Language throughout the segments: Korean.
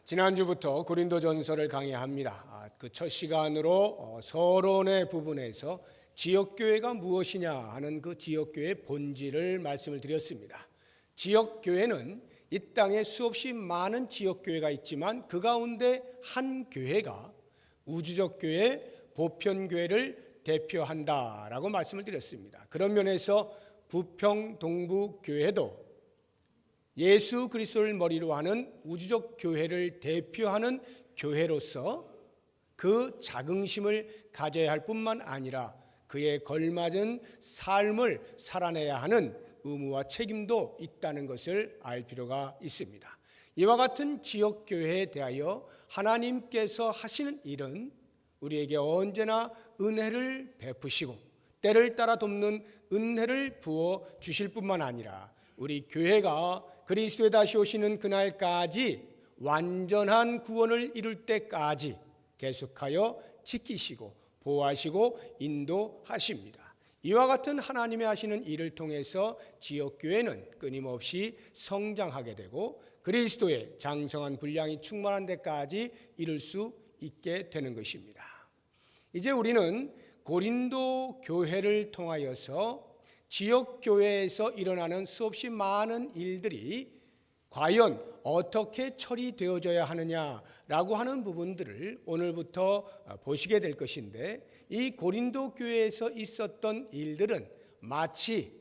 지난주부터 고린도전서를 강의합니다. 그 첫 시간으로 서론의 부분에서 지역교회가 무엇이냐 하는 그 지역교회의 본질을 말씀을 드렸습니다. 지역교회는 이 땅에 수없이 많은 지역교회가 있지만 그 가운데 한 교회가 우주적 교회, 보편교회를 대표한다라고 말씀을 드렸습니다. 그런 면에서 부평동부교회도 예수 그리스도를 머리로 하는 우주적 교회를 대표하는 교회로서 그 자긍심을 가져야 할 뿐만 아니라 그에 걸맞은 삶을 살아내야 하는 의무와 책임도 있다는 것을 알 필요가 있습니다. 이와 같은 지역교회에 대하여 하나님께서 하시는 일은 우리에게 언제나 은혜를 베푸시고 때를 따라 돕는 은혜를 부어 주실 뿐만 아니라 우리 교회가 그리스도에 다시 오시는 그날까지 완전한 구원을 이룰 때까지 계속하여 지키시고 보호하시고 인도하십니다. 이와 같은 하나님의 하시는 일을 통해서 지역교회는 끊임없이 성장하게 되고 그리스도의 장성한 분량이 충만한 데까지 이룰 수 있게 되는 것입니다. 이제 우리는 고린도 교회를 통하여서 지역교회에서 일어나는 수없이 많은 일들이 과연 어떻게 처리되어져야 하느냐라고 하는 부분들을 오늘부터 보시게 될 것인데, 이 고린도 교회에서 있었던 일들은 마치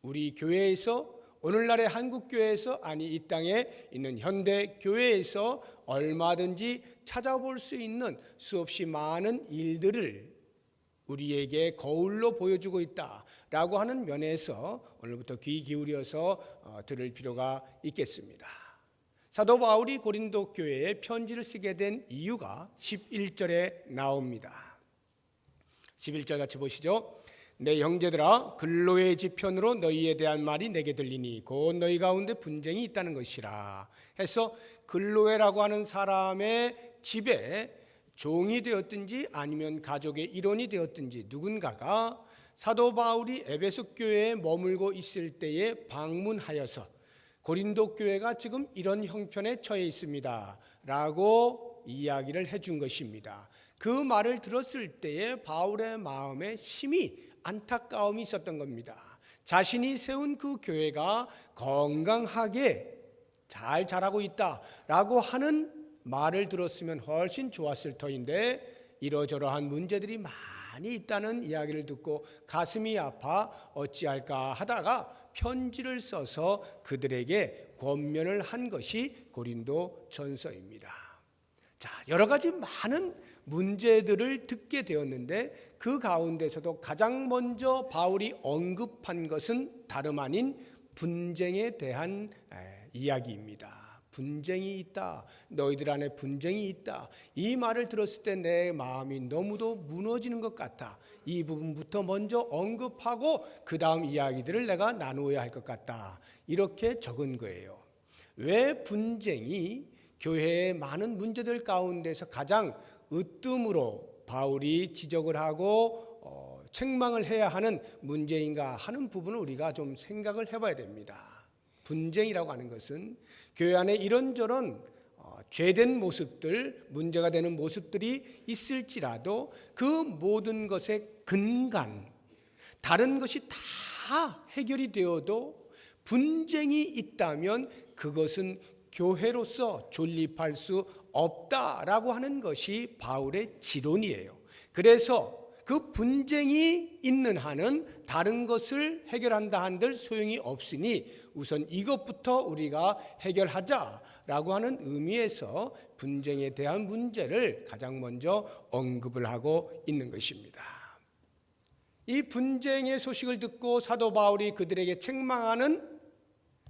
우리 교회에서, 오늘날의 한국교회에서, 아니 이 땅에 있는 현대교회에서 얼마든지 찾아볼 수 있는 수없이 많은 일들을 우리에게 거울로 보여주고 있다라고 하는 면에서 오늘부터 귀 기울여서 들을 필요가 있겠습니다. 사도 바울이 고린도 교회에 편지를 쓰게 된 이유가 11절에 나옵니다. 11절 같이 보시죠. 내 형제들아, 근로의 지편으로 너희에 대한 말이 내게 들리니 곧 너희 가운데 분쟁이 있다는 것이라 해서, 근로회라고 하는 사람의 집에 종이 되었든지 아니면 가족의 일원이 되었든지 누군가가 사도 바울이 에베소 교회에 머물고 있을 때에 방문하여서 고린도 교회가 지금 이런 형편에 처해 있습니다 라고 이야기를 해준 것입니다. 그 말을 들었을 때에 바울의 마음에 심히 안타까움이 있었던 겁니다. 자신이 세운 그 교회가 건강하게 잘 자라고 있다라고 하는 말을 들었으면 훨씬 좋았을 터인데 이러저러한 문제들이 많이 있다는 이야기를 듣고 가슴이 아파 어찌할까 하다가 편지를 써서 그들에게 권면을 한 것이 고린도 전서입니다. 자, 여러 가지 많은 문제들을 듣게 되었는데 그 가운데서도 가장 먼저 바울이 언급한 것은 다름 아닌 분쟁에 대한 이야기입니다. 분쟁이 있다, 너희들 안에 분쟁이 있다, 이 말을 들었을 때 내 마음이 너무도 무너지는 것 같다. 이 부분부터 먼저 언급하고 그 다음 이야기들을 내가 나누어야 할 것 같다, 이렇게 적은 거예요. 왜 분쟁이 교회의 많은 문제들 가운데서 가장 으뜸으로 바울이 지적을 하고 책망을 해야 하는 문제인가 하는 부분을 우리가 좀 생각을 해봐야 됩니다. 분쟁이라고 하는 것은 교회 안에 이런저런 죄된 모습들, 문제가 되는 모습들이 있을지라도 그 모든 것의 근간, 다른 것이 다 해결이 되어도 분쟁이 있다면 그것은 교회로서 존립할 수 없다라고 하는 것이 바울의 지론이에요. 그래서 그 분쟁이 있는 한은 다른 것을 해결한다 한들 소용이 없으니 우선 이것부터 우리가 해결하자라고 하는 의미에서 분쟁에 대한 문제를 가장 먼저 언급을 하고 있는 것입니다. 이 분쟁의 소식을 듣고 사도 바울이 그들에게 책망하는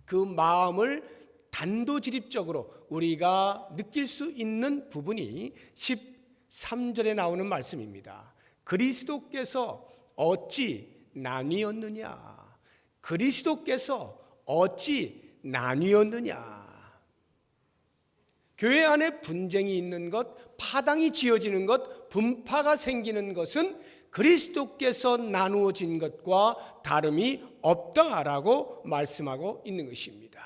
그 마음을 단도직입적으로 우리가 느낄 수 있는 부분이 13절에 나오는 말씀입니다. 그리스도께서 어찌 나뉘었느냐? 그리스도께서 어찌 나뉘었느냐? 교회 안에 분쟁이 있는 것, 파당이 지어지는 것, 분파가 생기는 것은 그리스도께서 나누어진 것과 다름이 없다라고 말씀하고 있는 것입니다.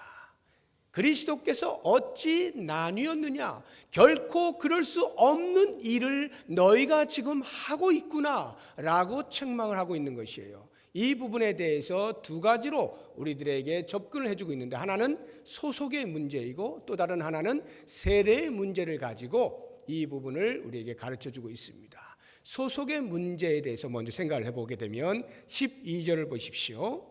그리스도께서 어찌 나뉘었느냐? 결코 그럴 수 없는 일을 너희가 지금 하고 있구나 라고 책망을 하고 있는 것이에요. 이 부분에 대해서 두 가지로 우리들에게 접근을 해주고 있는데, 하나는 소속의 문제이고 또 다른 하나는 세례의 문제를 가지고 이 부분을 우리에게 가르쳐주고 있습니다. 소속의 문제에 대해서 먼저 생각을 해보게 되면 12절을 보십시오.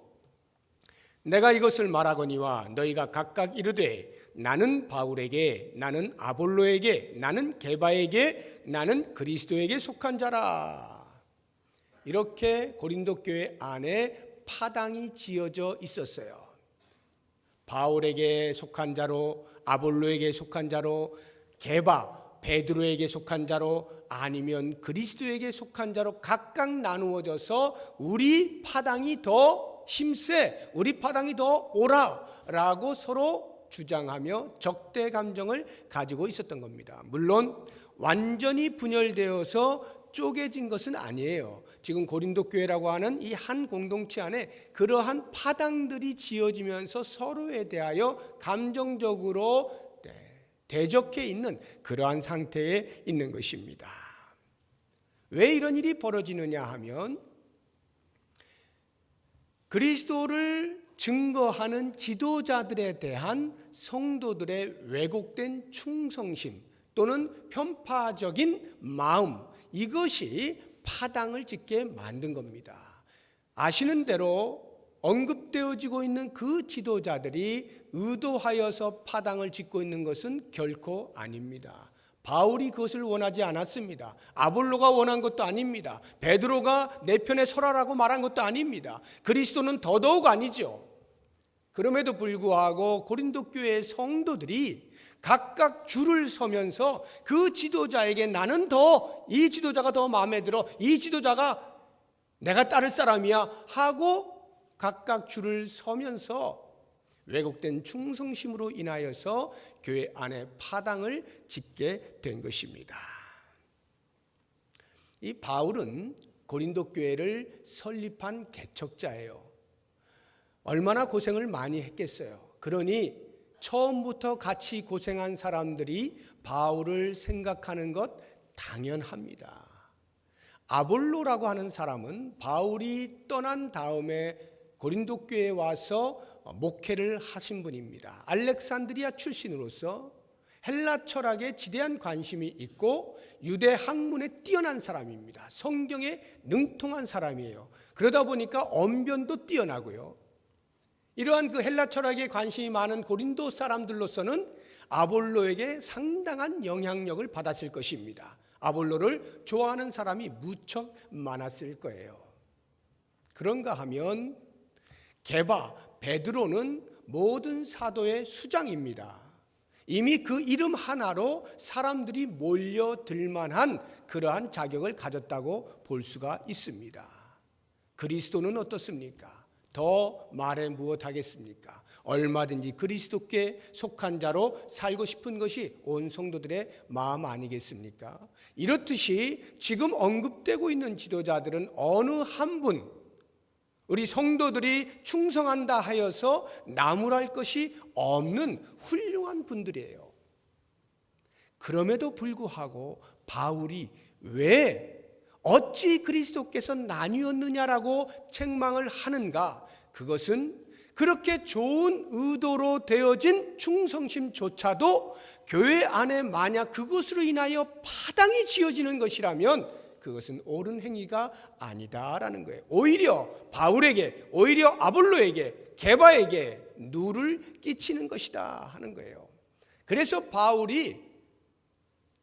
내가 이것을 말하거니와 너희가 각각 이르되 나는 바울에게, 나는 아볼로에게, 나는 게바에게, 나는 그리스도에게 속한 자라. 이렇게 고린도 교회 안에 파당이 지어져 있었어요. 바울에게 속한 자로, 아볼로에게 속한 자로, 게바, 베드로에게 속한 자로, 아니면 그리스도에게 속한 자로 각각 나누어져서 우리 파당이 더 힘세, 우리 파당이 더 오라라고 서로 주장하며 적대 감정을 가지고 있었던 겁니다. 물론 완전히 분열되어서 쪼개진 것은 아니에요. 지금 고린도 교회라고 하는 이 한 공동체 안에 그러한 파당들이 지어지면서 서로에 대하여 감정적으로 대적해 있는 그러한 상태에 있는 것입니다. 왜 이런 일이 벌어지느냐 하면, 그리스도를 증거하는 지도자들에 대한 성도들의 왜곡된 충성심 또는 편파적인 마음, 이것이 파당을 짓게 만든 겁니다. 아시는 대로 언급되어지고 있는 그 지도자들이 의도하여서 파당을 짓고 있는 것은 결코 아닙니다. 바울이 그것을 원하지 않았습니다. 아볼로가 원한 것도 아닙니다. 베드로가 내 편에 서라라고 말한 것도 아닙니다. 그리스도는 더더욱 아니죠. 그럼에도 불구하고 고린도 교회의 성도들이 각각 줄을 서면서 그 지도자에게 나는 이 지도자가 더 마음에 들어, 이 지도자가 내가 따를 사람이야 하고 각각 줄을 서면서 왜곡된 충성심으로 인하여서 교회 안에 파당을 짓게 된 것입니다. 이 바울은 고린도 교회를 설립한 개척자예요. 얼마나 고생을 많이 했겠어요. 그러니 처음부터 같이 고생한 사람들이 바울을 생각하는 것 당연합니다. 아볼로라고 하는 사람은 바울이 떠난 다음에 고린도 교회에 와서 목회를 하신 분입니다. 알렉산드리아 출신으로서 헬라 철학에 지대한 관심이 있고 유대 학문에 뛰어난 사람입니다. 성경에 능통한 사람이에요. 그러다 보니까 언변도 뛰어나고요. 이러한 그 헬라 철학에 관심이 많은 고린도 사람들로서는 아볼로에게 상당한 영향력을 받았을 것입니다. 아볼로를 좋아하는 사람이 무척 많았을 거예요. 그런가 하면 게바, 베드로는 모든 사도의 수장입니다. 이미 그 이름 하나로 사람들이 몰려들 만한 그러한 자격을 가졌다고 볼 수가 있습니다. 그리스도는 어떻습니까? 더 말해 무엇하겠습니까? 얼마든지 그리스도께 속한 자로 살고 싶은 것이 온 성도들의 마음 아니겠습니까? 이렇듯이 지금 언급되고 있는 지도자들은 어느 한 분, 우리 성도들이 충성한다 하여서 나무랄 것이 없는 훌륭한 분들이에요. 그럼에도 불구하고 바울이 왜 어찌 그리스도께서 나뉘었느냐라고 책망을 하는가? 그것은 그렇게 좋은 의도로 되어진 충성심조차도 교회 안에 만약 그것으로 인하여 파당이 지어지는 것이라면 그것은 옳은 행위가 아니다라는 거예요. 오히려 바울에게, 오히려 아볼로에게, 게바에게 누를 끼치는 것이다 하는 거예요. 그래서 바울이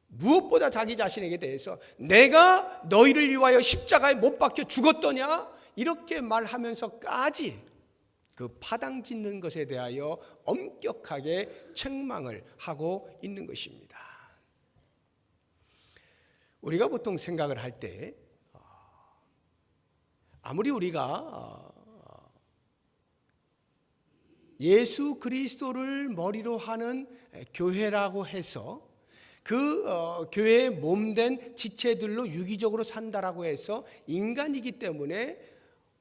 무엇보다 자기 자신에게 대해서 내가 너희를 위하여 십자가에 못 박혀 죽었더냐? 이렇게 말하면서까지 그 파당 짓는 것에 대하여 엄격하게 책망을 하고 있는 것입니다. 우리가 보통 생각을 할 때 아무리 우리가 예수 그리스도를 머리로 하는 교회라고 해서 그 교회의 몸된 지체들로 유기적으로 산다라고 해서 인간이기 때문에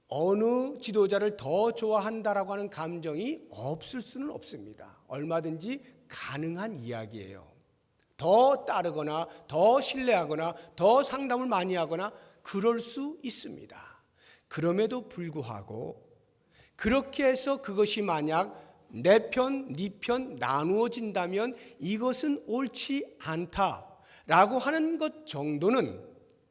어느 지도자를 더 좋아한다라고 하는 감정이 없을 수는 없습니다. 얼마든지 가능한 이야기예요. 더 따르거나 더 신뢰하거나 더 상담을 많이 하거나 그럴 수 있습니다. 그럼에도 불구하고 그렇게 해서 그것이 만약 내 편, 네 편 나누어진다면 이것은 옳지 않다라고 하는 것 정도는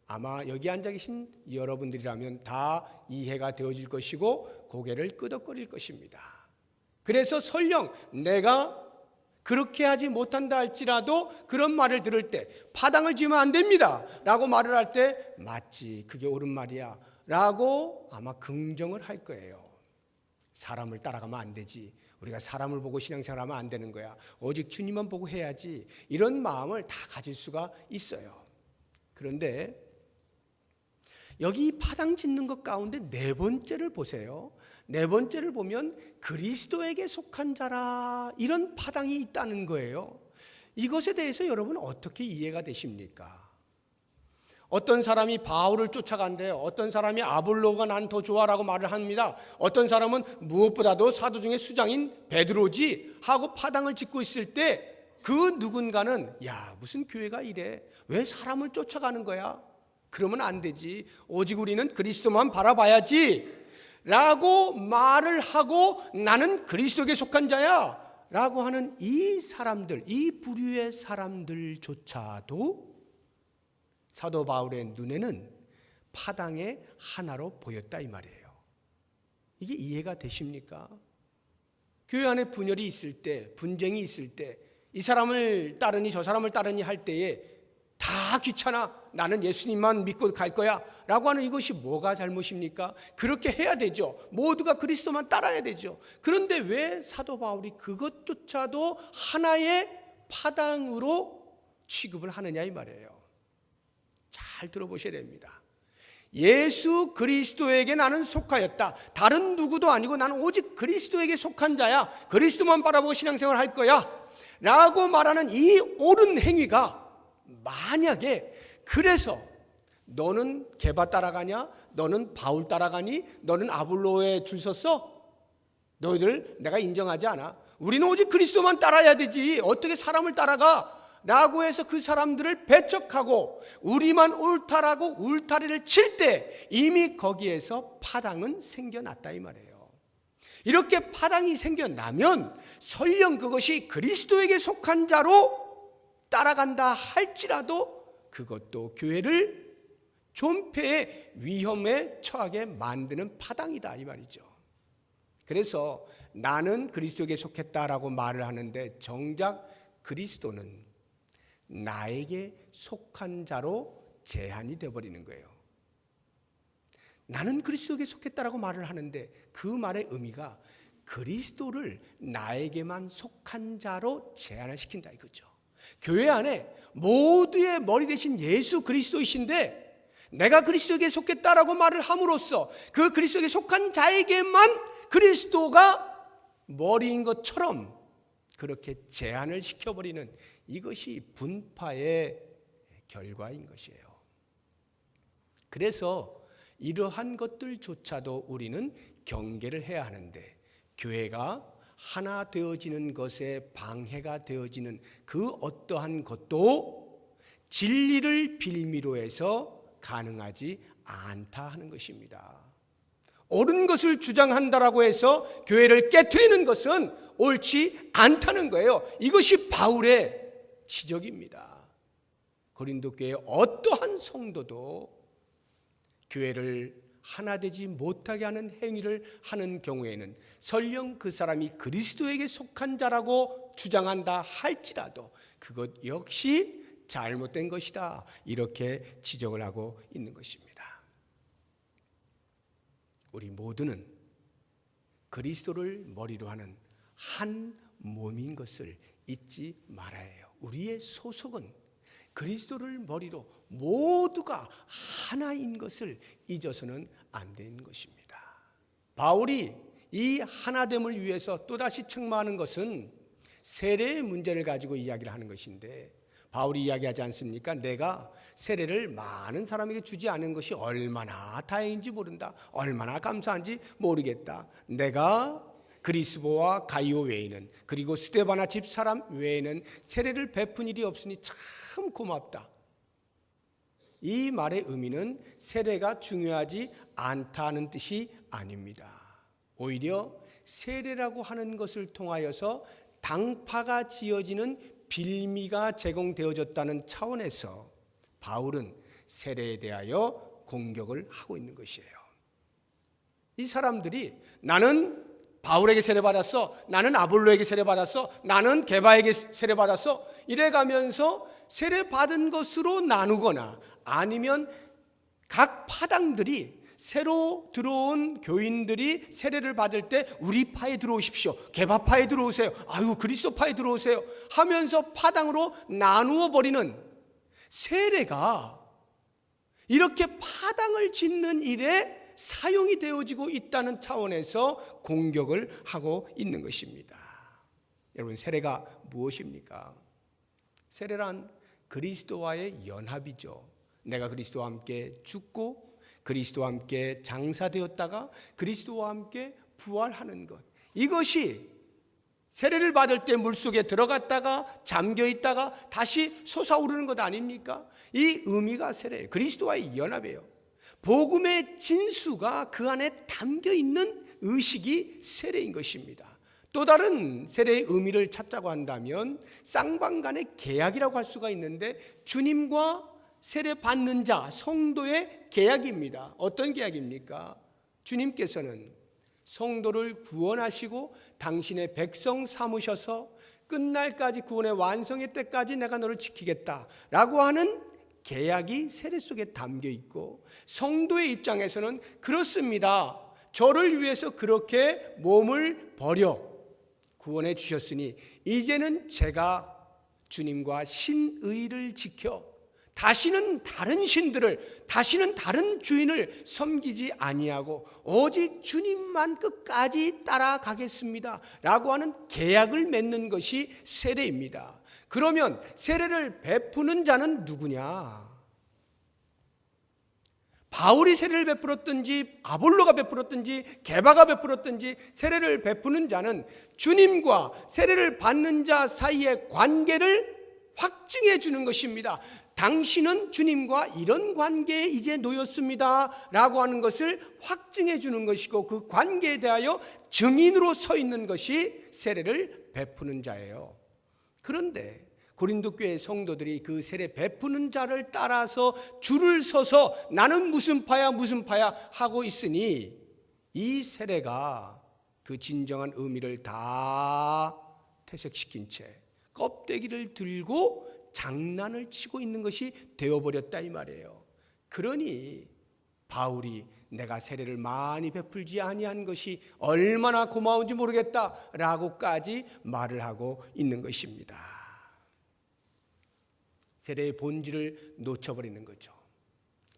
아마 여기 앉아 계신 여러분들이라면 다 이해가 되어질 것이고 고개를 끄덕거릴 것입니다. 그래서 설령 내가 그렇게 하지 못한다 할지라도 그런 말을 들을 때 파당을 지으면 안 됩니다 라고 말을 할 때 맞지, 그게 옳은 말이야 라고 아마 긍정을 할 거예요. 사람을 따라가면 안 되지, 우리가 사람을 보고 신앙생활하면 안 되는 거야, 오직 주님만 보고 해야지, 이런 마음을 다 가질 수가 있어요. 그런데 여기 파당 짓는 것 가운데 네 번째를 보세요. 네 번째를 보면 그리스도에게 속한 자라, 이런 파당이 있다는 거예요. 이것에 대해서 여러분 어떻게 이해가 되십니까? 어떤 사람이 바울을 쫓아간대요. 어떤 사람이 아볼로가 난 더 좋아라고 말을 합니다. 어떤 사람은 무엇보다도 사도 중에 수장인 베드로지 하고 파당을 짓고 있을 때 그 누군가는 야, 무슨 교회가 이래, 왜 사람을 쫓아가는 거야, 그러면 안 되지, 오직 우리는 그리스도만 바라봐야지 라고 말을 하고 나는 그리스도에게 속한 자야 라고 하는 이 사람들, 이 부류의 사람들조차도 사도 바울의 눈에는 파당의 하나로 보였다 이 말이에요. 이게 이해가 되십니까? 교회 안에 분열이 있을 때, 분쟁이 있을 때, 이 사람을 따르니 저 사람을 따르니 할 때에 다 귀찮아, 나는 예수님만 믿고 갈 거야 라고 하는 이것이 뭐가 잘못입니까? 그렇게 해야 되죠. 모두가 그리스도만 따라야 되죠. 그런데 왜 사도 바울이 그것조차도 하나의 파당으로 취급을 하느냐 이 말이에요. 잘 들어보셔야 됩니다. 예수 그리스도에게 나는 속하였다, 다른 누구도 아니고 나는 오직 그리스도에게 속한 자야, 그리스도만 바라보고 신앙생활을 할 거야 라고 말하는 이 옳은 행위가 만약에 그래서 너는 게바 따라가냐, 너는 바울 따라가니, 너는 아볼로에 줄 섰어, 너희들 내가 인정하지 않아, 우리는 오직 그리스도만 따라야 되지 어떻게 사람을 따라가 라고 해서 그 사람들을 배척하고 우리만 옳다라고 울타리를 칠 때 이미 거기에서 파당은 생겨났다 이 말이에요. 이렇게 파당이 생겨나면 설령 그것이 그리스도에게 속한 자로 따라간다 할지라도 그것도 교회를 존폐의 위험에 처하게 만드는 파당이다 이 말이죠. 그래서 나는 그리스도에게 속했다라고 말을 하는데 정작 그리스도는 나에게 속한 자로 제한이 되어버리는 거예요. 나는 그리스도에게 속했다라고 말을 하는데 그 말의 의미가 그리스도를 나에게만 속한 자로 제한을 시킨다 이거죠. 교회 안에 모두의 머리 대신 예수 그리스도이신데 내가 그리스도에게 속했다라고 말을 함으로써 그 그리스도에게 속한 자에게만 그리스도가 머리인 것처럼 그렇게 제한을 시켜버리는 이것이 분파의 결과인 것이에요. 그래서 이러한 것들조차도 우리는 경계를 해야 하는데 교회가 하나 되어지는 것에 방해가 되어지는 그 어떠한 것도 진리를 빌미로 해서 가능하지 않다 하는 것입니다. 옳은 것을 주장한다라고 해서 교회를 깨트리는 것은 옳지 않다는 거예요. 이것이 바울의 지적입니다. 고린도 교회의 어떠한 성도도 교회를 하나 되지 못하게 하는 행위를 하는 경우에는 설령 그 사람이 그리스도에게 속한 자라고 주장한다 할지라도 그것 역시 잘못된 것이다 이렇게 지적을 하고 있는 것입니다. 우리 모두는 그리스도를 머리로 하는 한 몸인 것을 잊지 말아야 해요. 우리의 소속은 그리스도를 머리로 모두가 하나인 것을 잊어서는 안 되는 것입니다. 바울이 이 하나됨을 위해서 또다시 책망하는 것은 세례의 문제를 가지고 이야기를 하는 것인데 바울이 이야기하지 않습니까? 내가 세례를 많은 사람에게 주지 않은 것이 얼마나 다행인지 모른다. 얼마나 감사한지 모르겠다. 내가 그리스보와 가이오 외에는, 그리고 스데바나 집사람 외에는 세례를 베푼 일이 없으니 참 고맙다. 이 말의 의미는 세례가 중요하지 않다는 뜻이 아닙니다. 오히려 세례라고 하는 것을 통하여서 당파가 지어지는 빌미가 제공되어졌다는 차원에서 바울은 세례에 대하여 공격을 하고 있는 것이에요. 이 사람들이 나는 바울에게 세례받았어, 나는 아볼로에게 세례받았어, 나는 게바에게 세례받았어, 이래가면서 세례받은 것으로 나누거나 아니면 각 파당들이 새로 들어온 교인들이 세례를 받을 때 우리 파에 들어오십시오, 게바파에 들어오세요, 아유 그리스도파에 들어오세요 하면서 파당으로 나누어 버리는 세례가 이렇게 파당을 짓는 일에 사용이 되어지고 있다는 차원에서 공격을 하고 있는 것입니다. 여러분, 세례가 무엇입니까? 세례란 그리스도와의 연합이죠. 내가 그리스도와 함께 죽고 그리스도와 함께 장사되었다가 그리스도와 함께 부활하는 것, 이것이 세례를 받을 때 물속에 들어갔다가 잠겨있다가 다시 솟아오르는 것 아닙니까? 이 의미가 세례예요. 그리스도와의 연합이에요. 복음의 진수가 그 안에 담겨있는 의식이 세례인 것입니다. 또 다른 세례의 의미를 찾자고 한다면 쌍방간의 계약이라고 할 수가 있는데, 주님과 세례 받는 자, 성도의 계약입니다. 어떤 계약입니까? 주님께서는 성도를 구원하시고 당신의 백성 삼으셔서 끝날까지 구원의 완성의 때까지 내가 너를 지키겠다라고 하는 계약이 세례 속에 담겨 있고, 성도의 입장에서는 그렇습니다. 저를 위해서 그렇게 몸을 버려 구원해 주셨으니 이제는 제가 주님과 신의를 지켜 다시는 다른 신들을, 다시는 다른 주인을 섬기지 아니하고 오직 주님만 끝까지 따라가겠습니다 라고 하는 계약을 맺는 것이 세례입니다. 그러면 세례를 베푸는 자는 누구냐? 바울이 세례를 베풀었든지 아볼로가 베풀었든지 게바가 베풀었든지 세례를 베푸는 자는 주님과 세례를 받는 자 사이의 관계를 확증해 주는 것입니다. 당신은 주님과 이런 관계에 이제 놓였습니다 라고 하는 것을 확증해 주는 것이고, 그 관계에 대하여 증인으로 서 있는 것이 세례를 베푸는 자예요. 그런데 고린도 교회 성도들이 그 세례 베푸는 자를 따라서 줄을 서서 나는 무슨 파야 무슨 파야 하고 있으니, 이 세례가 그 진정한 의미를 다 퇴색시킨 채 껍데기를 들고 장난을 치고 있는 것이 되어버렸다 이 말이에요. 그러니 바울이 내가 세례를 많이 베풀지 아니한 것이 얼마나 고마운지 모르겠다라고까지 말을 하고 있는 것입니다. 세례의 본질을 놓쳐버리는 거죠.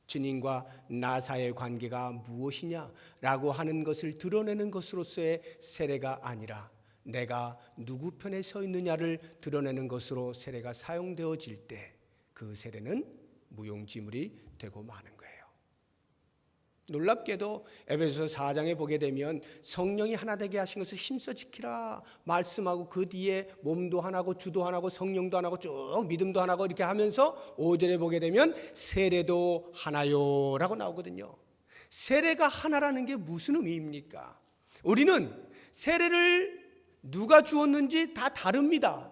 주님과 나 사이의 관계가 무엇이냐라고 하는 것을 드러내는 것으로서의 세례가 아니라 내가 누구 편에 서 있느냐를 드러내는 것으로 세례가 사용되어질 때 그 세례는 무용지물이 되고 마는 거예요. 놀랍게도 에베소서 4장에 보게 되면 성령이 하나 되게 하신 것을 힘써 지키라 말씀하고, 그 뒤에 몸도 하나고 주도 하나고 성령도 하나고 쭉 믿음도 하나고 이렇게 하면서 5절에 보게 되면 세례도 하나요 라고 나오거든요. 세례가 하나라는 게 무슨 의미입니까? 우리는 세례를 누가 주었는지 다 다릅니다.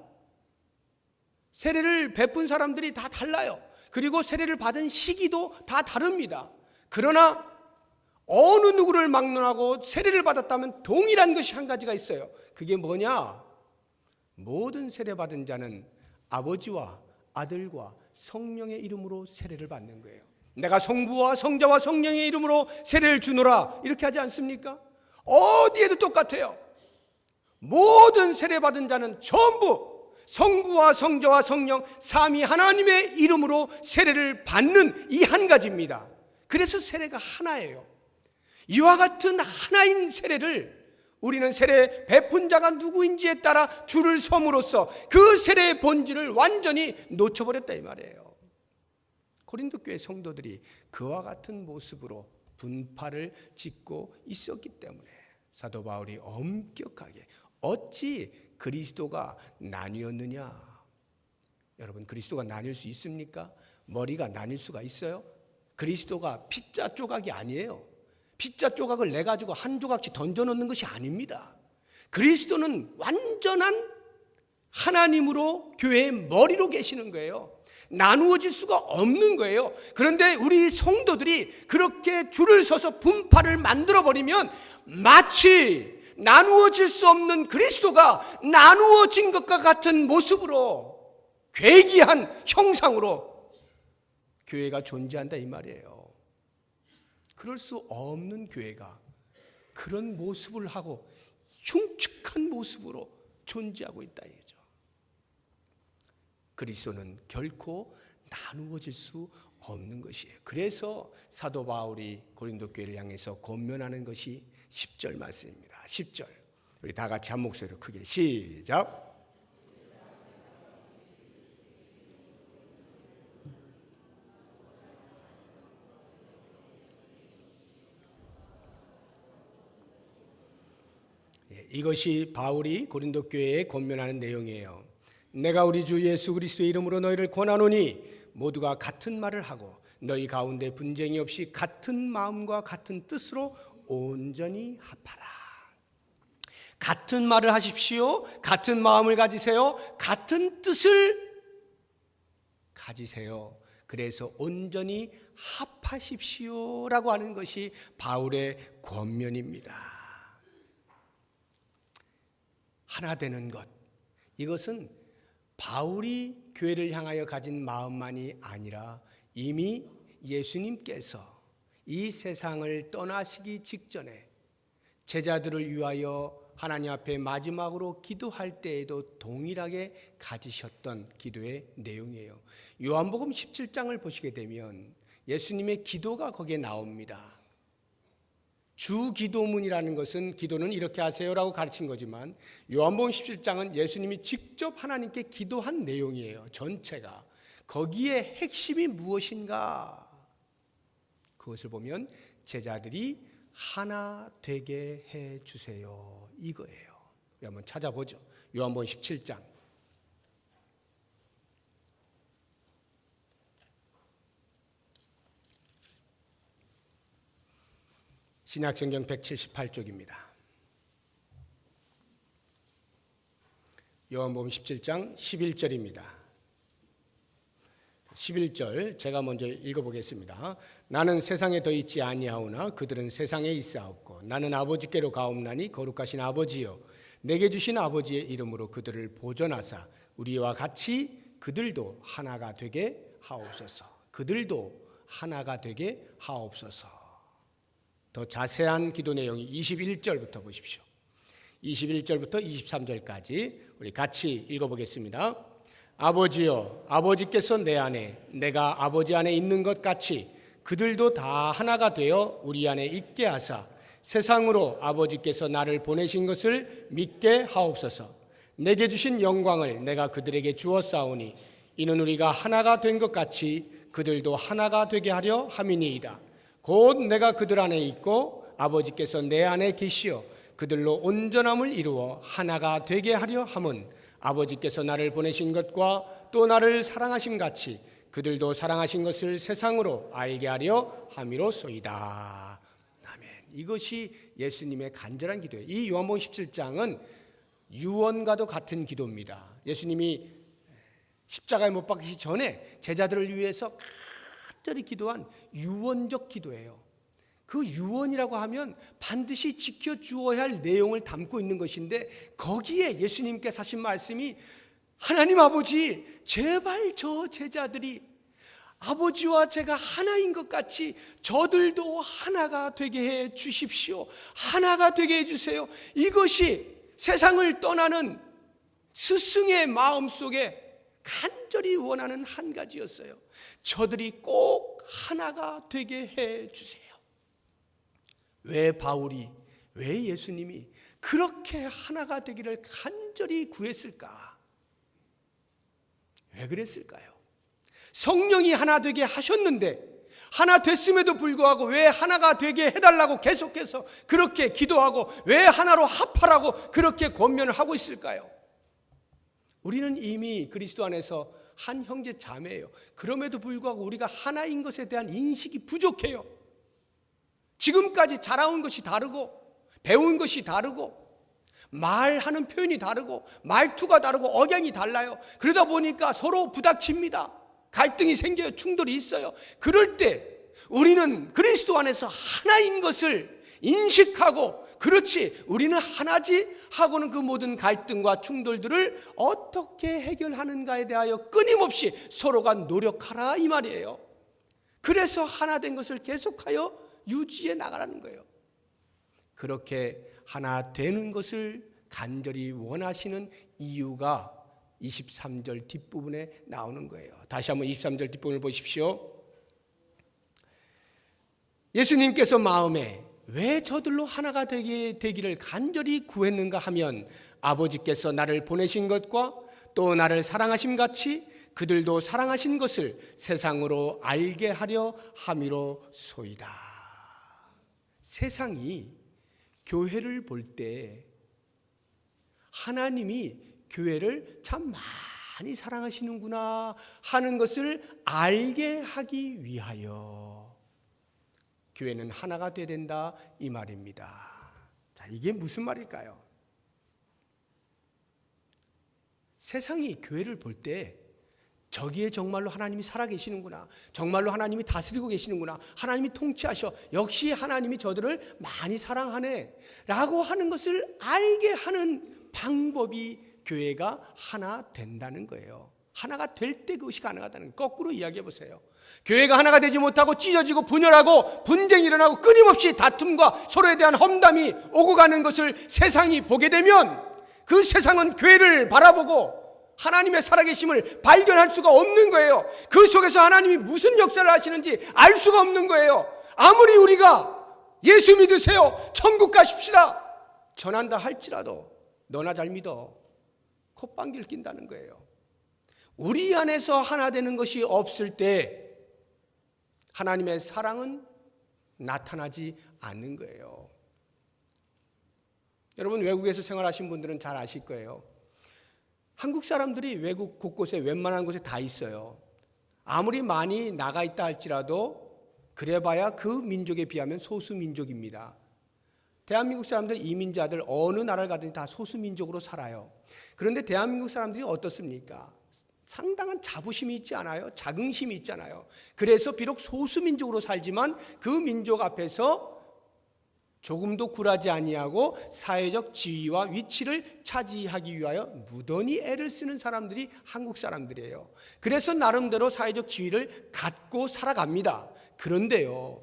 세례를 베푼 사람들이 다 달라요. 그리고 세례를 받은 시기도 다 다릅니다. 그러나 어느 누구를 막론하고 세례를 받았다면 동일한 것이 한 가지가 있어요. 그게 뭐냐? 모든 세례받은 자는 아버지와 아들과 성령의 이름으로 세례를 받는 거예요. 내가 성부와 성자와 성령의 이름으로 세례를 주노라 이렇게 하지 않습니까? 어디에도 똑같아요. 모든 세례받은 자는 전부 성부와 성자와 성령 삼위 하나님의 이름으로 세례를 받는 이 한 가지입니다. 그래서 세례가 하나예요. 이와 같은 하나인 세례를 우리는 세례 베푼 자가 누구인지에 따라 줄을 섬으로써 그 세례의 본질을 완전히 놓쳐버렸다 이 말이에요. 고린도 교회 성도들이 그와 같은 모습으로 분파를 짓고 있었기 때문에 사도 바울이 엄격하게 어찌 그리스도가 나뉘었느냐. 여러분, 그리스도가 나뉠 수 있습니까? 머리가 나뉠 수가 있어요? 그리스도가 피자 조각이 아니에요. 피자 조각을 내가지고 한 조각씩 던져놓는 것이 아닙니다. 그리스도는 완전한 하나님으로 교회의 머리로 계시는 거예요. 나누어질 수가 없는 거예요. 그런데 우리 성도들이 그렇게 줄을 서서 분파를 만들어버리면 마치 나누어질 수 없는 그리스도가 나누어진 것과 같은 모습으로, 괴기한 형상으로 교회가 존재한다 이 말이에요. 그럴 수 없는 교회가 그런 모습을 하고 흉측한 모습으로 존재하고 있다 이거죠. 그리스도는 결코 나누어질 수 없는 것이에요. 그래서 사도 바울이 고린도 교회를 향해서 권면하는 것이 10절 말씀입니다. 10절 우리 다 같이 한 목소리로 크게 시작. 이것이 바울이 고린도 교회에 권면하는 내용이에요. 내가 우리 주 예수 그리스도의 이름으로 너희를 권하노니 모두가 같은 말을 하고 너희 가운데 분쟁이 없이 같은 마음과 같은 뜻으로 온전히 합하라. 같은 말을 하십시오. 같은 마음을 가지세요. 같은 뜻을 가지세요. 그래서 온전히 합하십시오라고 하는 것이 바울의 권면입니다. 하나 되는 것, 이것은 바울이 교회를 향하여 가진 마음만이 아니라 이미 예수님께서 이 세상을 떠나시기 직전에 제자들을 위하여 하나님 앞에 마지막으로 기도할 때에도 동일하게 가지셨던 기도의 내용이에요. 요한복음 17장을 보시게 되면 예수님의 기도가 거기에 나옵니다. 주 기도문이라는 것은 기도는 이렇게 하세요라고 가르친 거지만 요한복음 17장은 예수님이 직접 하나님께 기도한 내용이에요. 전체가. 거기에 핵심이 무엇인가? 그것을 보면 제자들이 하나 되게 해 주세요 이거예요. 우리 한번 찾아보죠. 요한복음 17장 신약성경 178쪽입니다. 요한복음 17장 11절입니다. 11절 제가 먼저 읽어보겠습니다. 나는 세상에 더 있지 아니하오나 그들은 세상에 있사옵고 나는 아버지께로 가옵나니 거룩하신 아버지여 내게 주신 아버지의 이름으로 그들을 보존하사 우리와 같이 그들도 하나가 되게 하옵소서. 그들도 하나가 되게 하옵소서. 더 자세한 기도 내용이 21절부터 보십시오. 21절부터 23절까지 우리 같이 읽어보겠습니다. 아버지여, 아버지께서 내 안에, 내가 아버지 안에 있는 것 같이 그들도 다 하나가 되어 우리 안에 있게 하사 세상으로 아버지께서 나를 보내신 것을 믿게 하옵소서. 내게 주신 영광을 내가 그들에게 주었사오니 이는 우리가 하나가 된 것 같이 그들도 하나가 되게 하려 함이니이다. 곧 내가 그들 안에 있고 아버지께서 내 안에 계시어 그들로 온전함을 이루어 하나가 되게 하려 함은 아버지께서 나를 보내신 것과 또 나를 사랑하심 같이 그들도 사랑하신 것을 세상으로 알게 하려 함이로소이다. 아멘. 이것이 예수님의 간절한 기도예요. 이 요한복음 17장은 유언과도 같은 기도입니다. 예수님이 십자가에 못 박히기 전에 제자들을 위해서 간절히 기도한 유언적 기도예요. 그 유언이라고 하면 반드시 지켜주어야 할 내용을 담고 있는 것인데 거기에 예수님께서 하신 말씀이 하나님 아버지 제발 저 제자들이 아버지와 제가 하나인 것 같이 저들도 하나가 되게 해 주십시오. 하나가 되게 해 주세요. 이것이 세상을 떠나는 스승의 마음속에 간절히 원하는 한 가지였어요. 저들이 꼭 하나가 되게 해 주세요. 왜 바울이, 왜 예수님이 그렇게 하나가 되기를 간절히 구했을까? 왜 그랬을까요? 성령이 하나 되게 하셨는데 하나 됐음에도 불구하고 왜 하나가 되게 해달라고 계속해서 그렇게 기도하고 왜 하나로 합하라고 그렇게 권면을 하고 있을까요? 우리는 이미 그리스도 안에서 한 형제 자매예요. 그럼에도 불구하고 우리가 하나인 것에 대한 인식이 부족해요. 지금까지 자라온 것이 다르고 배운 것이 다르고 말하는 표현이 다르고 말투가 다르고 억양이 달라요. 그러다 보니까 서로 부닥칩니다. 갈등이 생겨요. 충돌이 있어요. 그럴 때 우리는 그리스도 안에서 하나인 것을 인식하고 그렇지 우리는 하나지 하고는 그 모든 갈등과 충돌들을 어떻게 해결하는가에 대하여 끊임없이 서로가 노력하라 이 말이에요. 그래서 하나 된 것을 계속하여 유지해 나가라는 거예요. 그렇게 하나 되는 것을 간절히 원하시는 이유가 23절 뒷부분에 나오는 거예요. 다시 한번 23절 뒷부분을 보십시오. 예수님께서 마음에 왜 저들로 하나가 되기를 간절히 구했는가 하면 아버지께서 나를 보내신 것과 또 나를 사랑하심 같이 그들도 사랑하신 것을 세상으로 알게 하려 함이로소이다. 세상이 교회를 볼 때 하나님이 교회를 참 많이 사랑하시는구나 하는 것을 알게 하기 위하여 교회는 하나가 되어야 된다 이 말입니다. 자, 이게 무슨 말일까요? 세상이 교회를 볼 때 저기에 정말로 하나님이 살아계시는구나, 정말로 하나님이 다스리고 계시는구나, 하나님이 통치하셔, 역시 하나님이 저들을 많이 사랑하네 라고 하는 것을 알게 하는 방법이 교회가 하나 된다는 거예요. 하나가 될 때 그것이 가능하다는 거예요. 거꾸로 이야기해 보세요. 교회가 하나가 되지 못하고 찢어지고 분열하고 분쟁이 일어나고 끊임없이 다툼과 서로에 대한 험담이 오고 가는 것을 세상이 보게 되면 그 세상은 교회를 바라보고 하나님의 살아계심을 발견할 수가 없는 거예요. 그 속에서 하나님이 무슨 역사를 하시는지 알 수가 없는 거예요. 아무리 우리가 예수 믿으세요, 천국 가십시다 전한다 할지라도 너나 잘 믿어 콧방귀를 낀다는 거예요. 우리 안에서 하나 되는 것이 없을 때 하나님의 사랑은 나타나지 않는 거예요. 여러분 외국에서 생활하신 분들은 잘 아실 거예요. 한국 사람들이 외국 곳곳에 웬만한 곳에 다 있어요. 아무리 많이 나가 있다 할지라도 그래봐야 그 민족에 비하면 소수민족입니다. 대한민국 사람들 이민자들 어느 나라를 가든지 다 소수민족으로 살아요. 그런데 대한민국 사람들이 어떻습니까? 상당한 자부심이 있지 않아요? 자긍심이 있잖아요. 그래서 비록 소수민족으로 살지만 그 민족 앞에서 조금도 굴하지 아니하고 사회적 지위와 위치를 차지하기 위하여 무던히 애를 쓰는 사람들이 한국 사람들이에요. 그래서 나름대로 사회적 지위를 갖고 살아갑니다. 그런데요,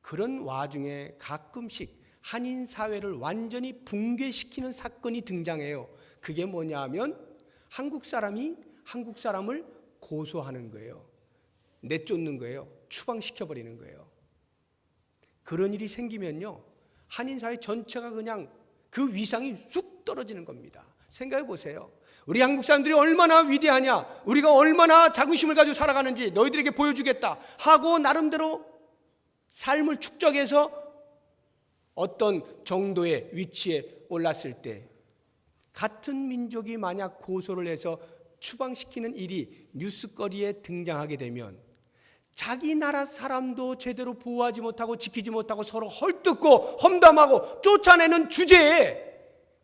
그런 와중에 가끔씩 한인 사회를 완전히 붕괴시키는 사건이 등장해요. 그게 뭐냐 하면 한국 사람이 한국 사람을 고소하는 거예요. 내쫓는 거예요. 추방시켜버리는 거예요. 그런 일이 생기면요, 한인사회 전체가 그냥 그 위상이 쑥 떨어지는 겁니다. 생각해 보세요. 우리 한국 사람들이 얼마나 위대하냐, 우리가 얼마나 자긍심을 가지고 살아가는지 너희들에게 보여주겠다 하고 나름대로 삶을 축적해서 어떤 정도의 위치에 올랐을 때 같은 민족이 만약 고소를 해서 추방시키는 일이 뉴스거리에 등장하게 되면 자기 나라 사람도 제대로 보호하지 못하고 지키지 못하고 서로 헐뜯고 험담하고 쫓아내는 주제에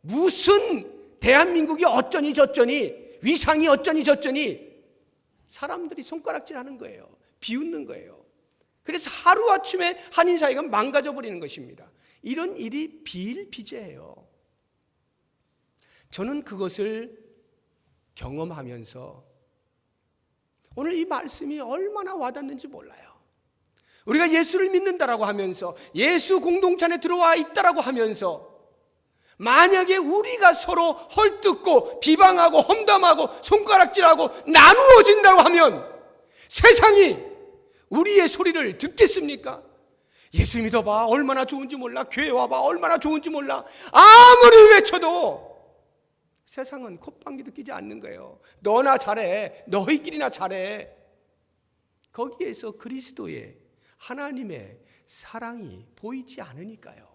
무슨 대한민국이 어쩌니 저쩌니 위상이 어쩌니 저쩌니 사람들이 손가락질하는 거예요. 비웃는 거예요. 그래서 하루아침에 한인사회가 망가져 버리는 것입니다. 이런 일이 비일비재해요. 저는 그것을 경험하면서 오늘 이 말씀이 얼마나 와닿는지 몰라요. 우리가 예수를 믿는다라고 하면서 예수 공동체 안에 들어와 있다라고 하면서 만약에 우리가 서로 헐뜯고 비방하고 험담하고 손가락질하고 나누어진다고 하면 세상이 우리의 소리를 듣겠습니까? 예수 믿어봐 얼마나 좋은지 몰라, 교회 와봐 얼마나 좋은지 몰라, 아무리 외쳐도 세상은 콧방귀도 끼지 않는 거예요. 너나 잘해, 너희끼리나 잘해. 거기에서 그리스도의 하나님의 사랑이 보이지 않으니까요.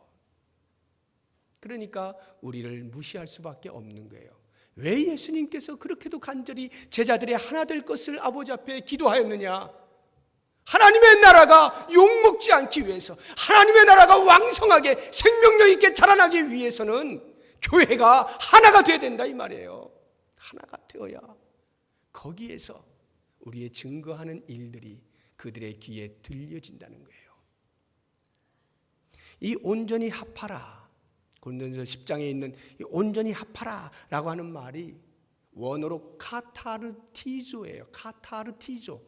그러니까 우리를 무시할 수밖에 없는 거예요. 왜 예수님께서 그렇게도 간절히 제자들의 하나 될 것을 아버지 앞에 기도하였느냐? 하나님의 나라가 욕먹지 않기 위해서, 하나님의 나라가 왕성하게 생명력 있게 자라나기 위해서는 교회가 하나가 되어야 된다 이 말이에요. 하나가 되어야 거기에서 우리의 증거하는 일들이 그들의 귀에 들려진다는 거예요. 이 온전히 합하라, 고린도전서 10장에 있는 이 온전히 합하라 라고 하는 말이 원어로 카타르티조예요. 카타르티조.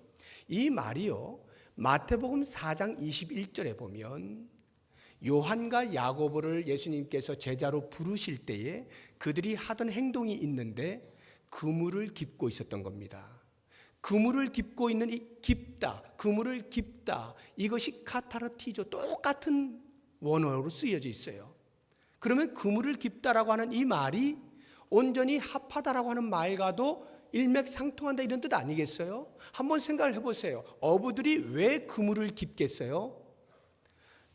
이 말이요, 마태복음 4장 21절에 보면 요한과 야고보를 예수님께서 제자로 부르실 때에 그들이 하던 행동이 있는데 그물을 깁고 있었던 겁니다. 그물을 깁고 있는 이 깁다, 그물을 깁다, 이것이 카타르티조, 똑같은 원어로 쓰여져 있어요. 그러면 그물을 깁다라고 하는 이 말이 온전히 합하다라고 하는 말과도 일맥상통한다 이런 뜻 아니겠어요? 한번 생각을 해보세요. 어부들이 왜 그물을 깁겠어요?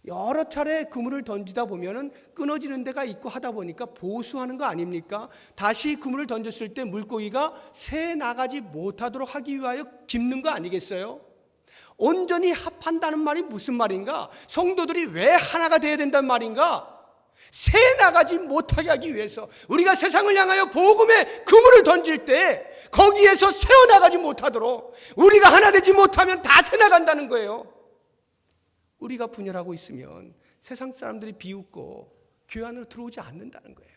여러 차례 그물을 던지다 보면은 끊어지는 데가 있고 하다 보니까 보수하는 거 아닙니까? 다시 그물을 던졌을 때 물고기가 새 나가지 못하도록 하기 위하여 깁는 거 아니겠어요? 온전히 합한다는 말이 무슨 말인가? 성도들이 왜 하나가 돼야 된다는 말인가? 새 나가지 못하게 하기 위해서, 우리가 세상을 향하여 복음의 그물을 던질 때 거기에서 새어나가지 못하도록, 우리가 하나 되지 못하면 다 새나간다는 거예요. 우리가 분열하고 있으면 세상 사람들이 비웃고 교회 안으로 들어오지 않는다는 거예요.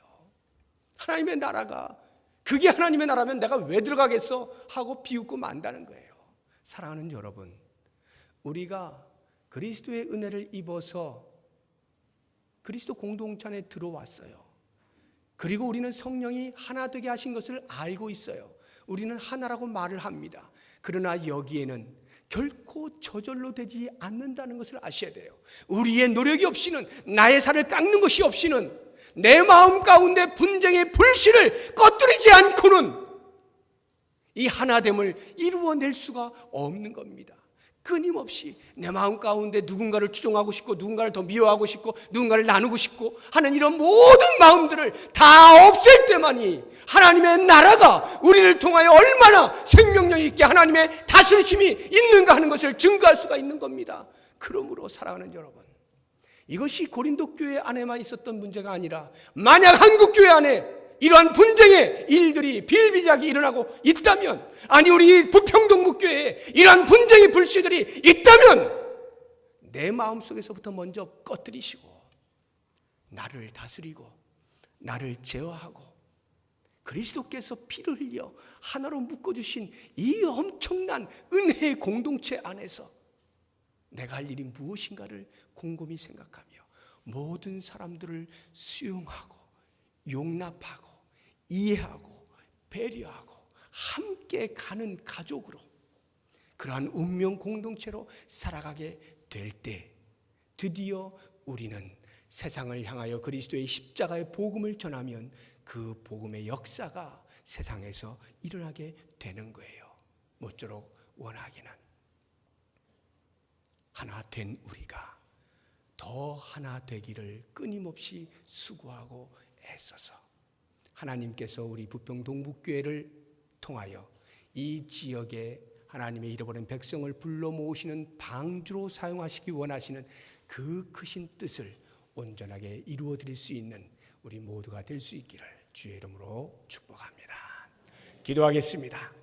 하나님의 나라가, 그게 하나님의 나라면 내가 왜 들어가겠어 하고 비웃고 만다는 거예요. 사랑하는 여러분, 우리가 그리스도의 은혜를 입어서 그리스도 공동체 안에 들어왔어요. 그리고 우리는 성령이 하나 되게 하신 것을 알고 있어요. 우리는 하나라고 말을 합니다. 그러나 여기에는 결코 저절로 되지 않는다는 것을 아셔야 돼요. 우리의 노력이 없이는, 나의 살을 깎는 것이 없이는, 내 마음 가운데 분쟁의 불씨를 꺼뜨리지 않고는 이 하나됨을 이루어낼 수가 없는 겁니다. 끊임없이 내 마음 가운데 누군가를 추종하고 싶고, 누군가를 더 미워하고 싶고, 누군가를 나누고 싶고 하는 이런 모든 마음들을 다 없앨 때만이 하나님의 나라가 우리를 통하여 얼마나 생명력 있게 하나님의 다스리심이 있는가 하는 것을 증거할 수가 있는 겁니다. 그러므로 사랑하는 여러분, 이것이 고린도 교회 안에만 있었던 문제가 아니라 만약 한국 교회 안에 이러한 분쟁의 일들이 비일비재하게 일어나고 있다면, 아니 우리 부평동국교회에 이러한 분쟁의 불씨들이 있다면 내 마음속에서부터 먼저 꺼뜨리시고 나를 다스리고 나를 제어하고 그리스도께서 피를 흘려 하나로 묶어주신 이 엄청난 은혜의 공동체 안에서 내가 할 일이 무엇인가를 곰곰이 생각하며 모든 사람들을 수용하고 용납하고 이해하고 배려하고 함께 가는 가족으로, 그러한 운명 공동체로 살아가게 될 때 드디어 우리는 세상을 향하여 그리스도의 십자가의 복음을 전하면 그 복음의 역사가 세상에서 일어나게 되는 거예요. 모쪼록 원하기는 하나 된 우리가 더 하나 되기를 끊임없이 수고하고 애써서 하나님께서 우리 부평 동북교회를 통하여 이 지역에 하나님의 잃어버린 백성을 불러 모으시는 방주로 사용하시기 원하시는 그 크신 뜻을 온전하게 이루어 드릴 수 있는 우리 모두가 될 수 있기를 주의 이름으로 축복합니다. 기도하겠습니다.